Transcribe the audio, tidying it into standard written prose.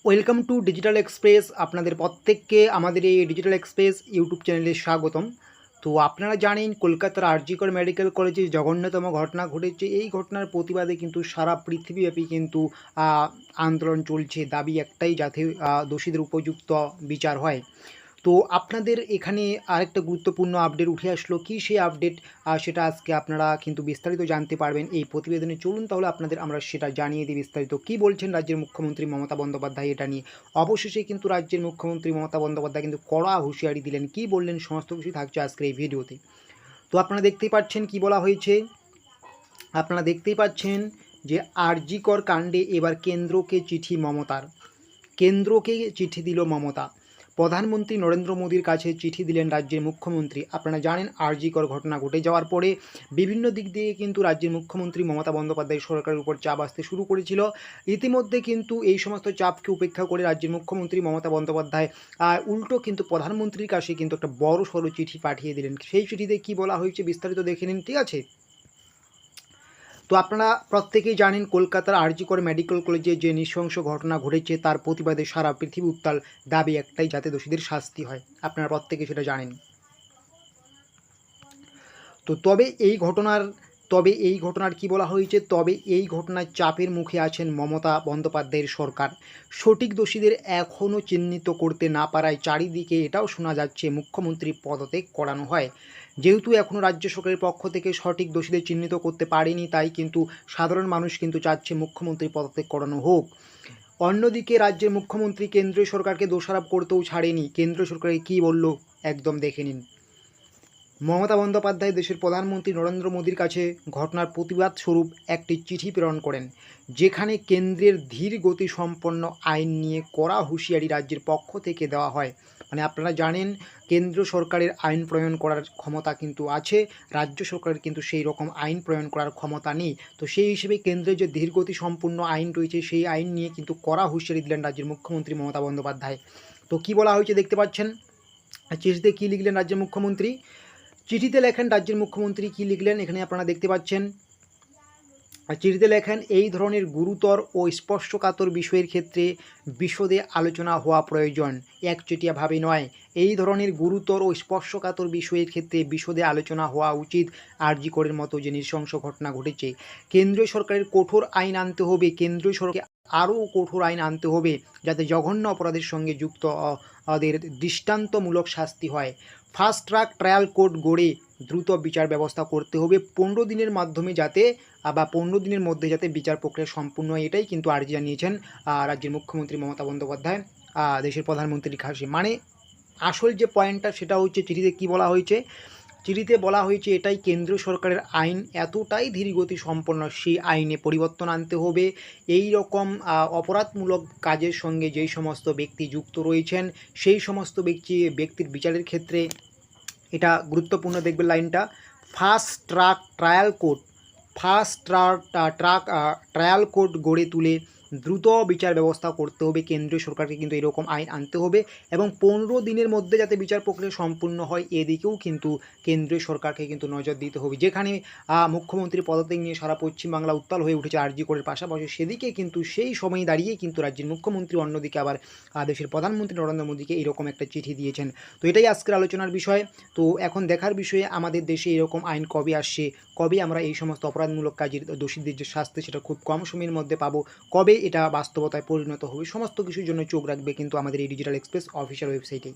Welcome to digital express. আপনাদের প্রত্যেককে আমাদের এই ডিজিটাল এক্সপ্রেস ইউটিউব চ্যানেলে স্বাগতম। তো আপনারা জানেন কলকাতার আরজি কর মেডিকেল কলেজে জঘন্যতম ঘটনা ঘটেছে। এই ঘটনার প্রতিবাদে কিন্তু সারা পৃথিবীব্যাপী কিন্তু আন্দোলন চলছে। দাবি একটাই, যাতে দোষীদের উপযুক্ত বিচার হয়। তো আপনাদের এখানে আরেকটা গুরুত্বপূর্ণ আপডেট উঠে আসলো। কি সেই আপডেট, সেটা আজকে আপনারা কিন্তু বিস্তারিত জানতে পারবেন এই প্রতিবেদনে। চলুন তাহলে আপনাদের আমরা সেটা জানিয়ে দিই বিস্তারিত। কি বলছেন রাজ্যের মুখ্যমন্ত্রী মমতা বন্দ্যোপাধ্যায় এটা নিয়ে। অবশেষে কিন্তু রাজ্যের মুখ্যমন্ত্রী মমতা বন্দ্যোপাধ্যায় কিন্তু কড়া হুঁশিয়ারি দিলেন। কি বললেন সমস্ত কিছু থাকছে আজকের এই ভিডিওতে। তো আপনারা দেখতেই পাচ্ছেন কি বলা হয়েছে। আপনারা দেখতেই পাচ্ছেন যে আরজি কর কাণ্ডে এবার কেন্দ্রকে চিঠি মমতার। কেন্দ্রকে চিঠি দিল মমতা। প্রধানমন্ত্রী নরেন্দ্র মোদীর কাছে চিঠি দিলেন রাজ্যের মুখ্যমন্ত্রী। আপনারা জানেন আরজি কর ঘটনা ঘটে যাওয়ার পরে বিভিন্ন দিক দিয়ে কিন্তু রাজ্যের মুখ্যমন্ত্রী মমতা বন্দ্যোপাধ্যায় সরকারের উপর চাপ আসতে শুরু করেছিল। ইতিমধ্যে কিন্তু এই সমস্ত চাপকে উপেক্ষা করে রাজ্যের মুখ্যমন্ত্রী মমতা বন্দ্যোপাধ্যায় উল্টো কিন্তু প্রধানমন্ত্রীর কাছে কিন্তু একটা বড় সড়ো চিঠি পাঠিয়ে দিলেন। সেই চিঠিতে কি বলা হয়েছে বিস্তারিত দেখে নিন, ঠিক আছে। তো আপনারা প্রত্যেকেই জানেন কলকাতার আরজি কর মেডিকেল কলেজে যে নৃশংস ঘটনা ঘটেছে তার প্রতিবাদে সারা পৃথিবী উত্তাল। দাবি একটাই, যাতে দোষীদের শাস্তি হয়। আপনারা প্রত্যেকে সেটা জানেন। তো তবে এই ঘটনার কি বলা হয়েছে, তবে এই ঘটনার চাপের মুখে আছেন মমতা বন্দ্যোপাধ্যায়ের সরকার। সঠিক দোষীদের এখনও চিহ্নিত করতে না পারায় চারিদিকে এটাও শোনা যাচ্ছে মুখ্যমন্ত্রী পদত্যাগ করানো হয়। যেহেতু এখনও রাজ্য সরকারের পক্ষ থেকে সঠিক দোষীদের চিহ্নিত করতে পারেনি, তাই কিন্তু সাধারণ মানুষ কিন্তু চাচ্ছে মুখ্যমন্ত্রী পদত্যাগ করানো হোক। অন্যদিকে রাজ্যের মুখ্যমন্ত্রী কেন্দ্রীয় সরকারকে দোষারোপ করতেও ছাড়েনি। কেন্দ্র সরকারকে কী বলল একদম দেখে নিন। মমতা বন্দ্যোপাধ্যায় দেশের প্রধানমন্ত্রী নরেন্দ্র মোদীর কাছে ঘটনার প্রতিবাদ স্বরূপ একটি চিঠি প্রেরণ করেন, যেখানে কেন্দ্রের ধীর গতি সম্পন্ন আইন নিয়ে কড়া হুঁশিয়ারি রাজ্যের পক্ষ থেকে দেওয়া হয়। মানে আপনারা জানেন কেন্দ্র সরকারের আইন প্রণয়ন করার ক্ষমতা কিন্তু আছে, রাজ্য সরকারের কিন্তু সেই রকম আইন প্রণয়ন করার ক্ষমতা নেই। তো সেই হিসেবে কেন্দ্রের যে ধীরগতি সম্পূর্ণ আইন রয়েছে সেই আইন নিয়ে কিন্তু কড়া হুঁশিয়ারি দিলেন রাজ্যের মুখ্যমন্ত্রী মমতা বন্দ্যোপাধ্যায়। তো কী বলা হয়েছে দেখতে পাচ্ছেন। চিঠিতে কী লিখলেন রাজ্যের মুখ্যমন্ত্রী। চিঠিতে লেখেন রাজ্যের মুখ্যমন্ত্রী কী লিখলেন এখানে আপনারা দেখতে পাচ্ছেন। চিঠিতে লেখেন, এই ধরনের গুরুতর ও স্পর্শকাতর বিষয়ের ক্ষেত্রে বিশদে আলোচনা হওয়া প্রয়োজন, একচেটিয়াভাবে নয়। এই ধরনের গুরুতর ও স্পর্শকাতর বিষয়ের ক্ষেত্রে বিশদে আলোচনা হওয়া উচিত। আরজি করের মতো যে নৃশংস ঘটনা ঘটেছে, কেন্দ্রীয় সরকারের কঠোর আইন আনতে হবে। কেন্দ্রীয় সরকার আরও কঠোর আইন আনতে হবে, যাতে জঘন্য অপরাধের সঙ্গে যুক্ত ওদের দৃষ্টান্তমূলক শাস্তি হয়। ফাস্ট ট্র্যাক ট্রায়াল কোর্ট গড়ে দ্রুত বিচার ব্যবস্থা করতে হবে। 15 দিনের মাধ্যমে যাতে 15 দিনের মধ্যে যাতে বিচার প্রক্রিয়া সম্পূর্ণ হয়, এটাই কিন্তু আর্জি জানিয়েছেন রাজ্যের মুখ্যমন্ত্রী মমতা বন্দ্যোপাধ্যায় দেশের প্রধানমন্ত্রীর কাছে। মানে আসল যে পয়েন্টটা সেটা হচ্ছে চিঠিতে কী বলা হয়েছে। চিঠিতে বলা হয়েছে এটাই, কেন্দ্র সরকারের আইন এতটাই ধীরগতি সম্পন্ন, সেই আইনে পরিবর্তন আনতে হবে। এই রকম অপরাধমূলক কাজের সঙ্গে যেই সমস্ত ব্যক্তি যুক্ত রয়েছেন সেই সমস্ত ব্যক্তির বিচারের ক্ষেত্রে এটা গুরুত্বপূর্ণ দেখবে লাইনটা। Fast truck trial court trial court গড়ে তুলে দ্রুত বিচার ব্যবস্থা করতে হবে। কেন্দ্রীয় সরকারকে কিন্তু এরকম আইন আনতে হবে এবং 15 দিনের মধ্যে যাতে বিচার প্রক্রিয়া সম্পূর্ণ হয়, এদিকেও কিন্তু কেন্দ্রীয় সরকারকে কিন্তু নজর দিতে হবে। যেখানে মুখ্যমন্ত্রীর পদত্যাগ নিয়ে সারা পশ্চিমবাংলা উত্তাল হয়ে উঠেছে আরজি করের পাশাপাশি, সেদিকে কিন্তু সেই সময় দাঁড়িয়ে কিন্তু রাজ্যের মুখ্যমন্ত্রী অন্যদিকে আবার দেশের প্রধানমন্ত্রী নরেন্দ্র মোদীকে এরকম একটা চিঠি দিয়েছেন। তো এটাই আজকের আলোচনার বিষয়। তো এখন দেখার বিষয়ে আমাদের দেশে এরকম আইন কবে আসছে, কবে আমরা এই সমস্ত অপরাধমূলক কাজের দোষীদের যে শাস্তি সেটা খুব কম সময়ের মধ্যে পাবো, কবে এটা বাস্তবতায় পরিণত হবে, সমস্ত কিছুর জন্য চোখ রাখবে কিন্তু আমাদের এই ডিজিটাল এক্সপ্রেস অফিসিয়াল ওয়েবসাইটেই।